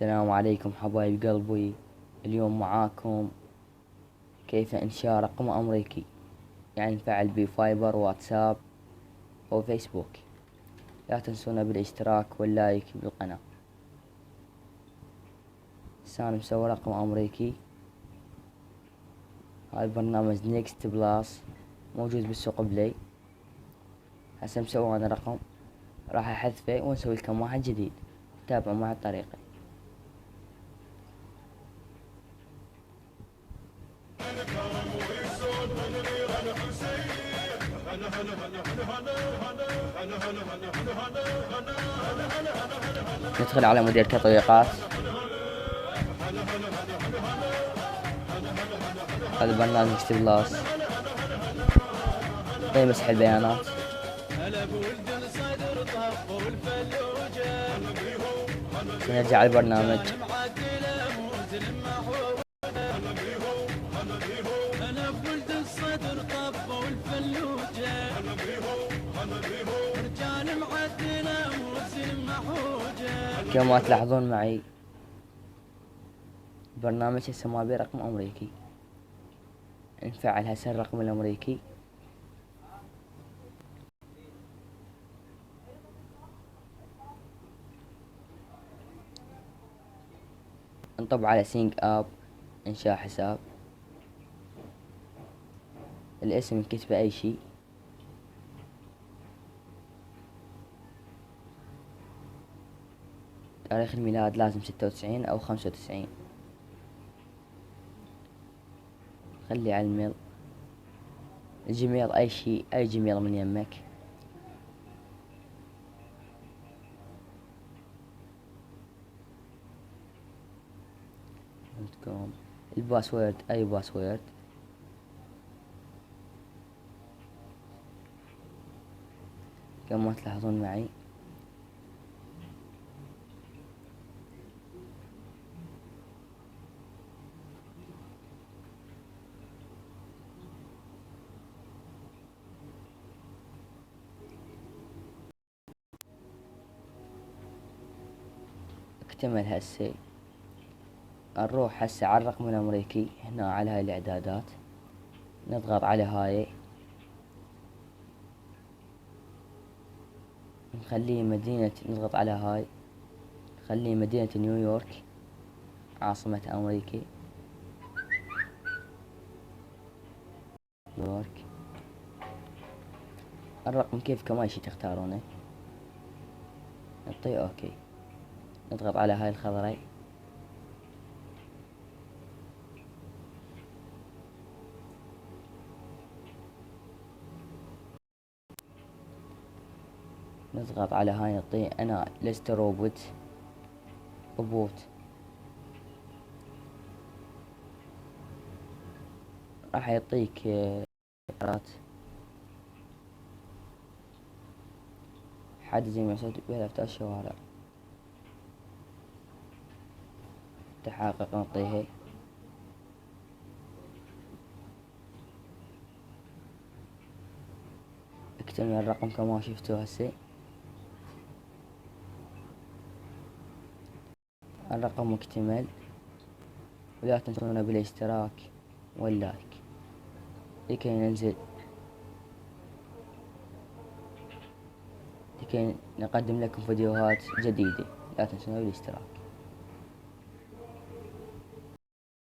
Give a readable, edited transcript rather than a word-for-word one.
السلام عليكم حبايب قلبي. اليوم معاكم كيف إنشاء رقم أمريكي، يعني نفعل بيه فايبر، واتساب أو فيسبوك. لا تنسونا بالاشتراك واللايك بالقناة. هسه أنا مسوي رقم أمريكي. هاي برنامج نيكست بلاس موجود بالسوق بلاي. هسه مسوي أنا رقم، راح أحذفه ونسوي لكم واحد جديد. تابعوا مع الطريقة. ندخل على مدير تطبيقات. هذا برنامج نيكست بلاس. مسح البيانات. نرجع على البرنامج. كما تلاحظون معي البرنامج هسه ما بيه رقم أمريكي. نفعل هسه الرقم الأمريكي. نطب على سينك اب، انشاء حساب. الاسم نكتبه اي شي. تاريخ الميلاد لازم 96 او 95. خلي على الميل. الجيميل اي شي، اي جيميل من يمك. الباسورد اي باسورد. كما تلاحظون معي اكتمل هسه. نروح هسه على الرقم الامريكي هنا على هاي الاعدادات. نضغط على هاي، نخليه مدينة. نضغط على هاي، نخليه مدينة نيويورك عاصمة امريكا. نيويورك. الرقم كيف كمان شي تختارونه. نعطيه اوكي. نضغط على هاي الخضراء. نضغط على هاي، نعطيه انا لست روبوت. راح يعطيك خيارات. حدد مسافة بين أفتح الشوارع. تحقق نعطيه. اكتمل الرقم كما شفتوا هسه. الرقم مكتمل. ولا تنسونا بالاشتراك واللايك لكي نقدم لكم فيديوهات جديدة. لا تنسونا بالاشتراك.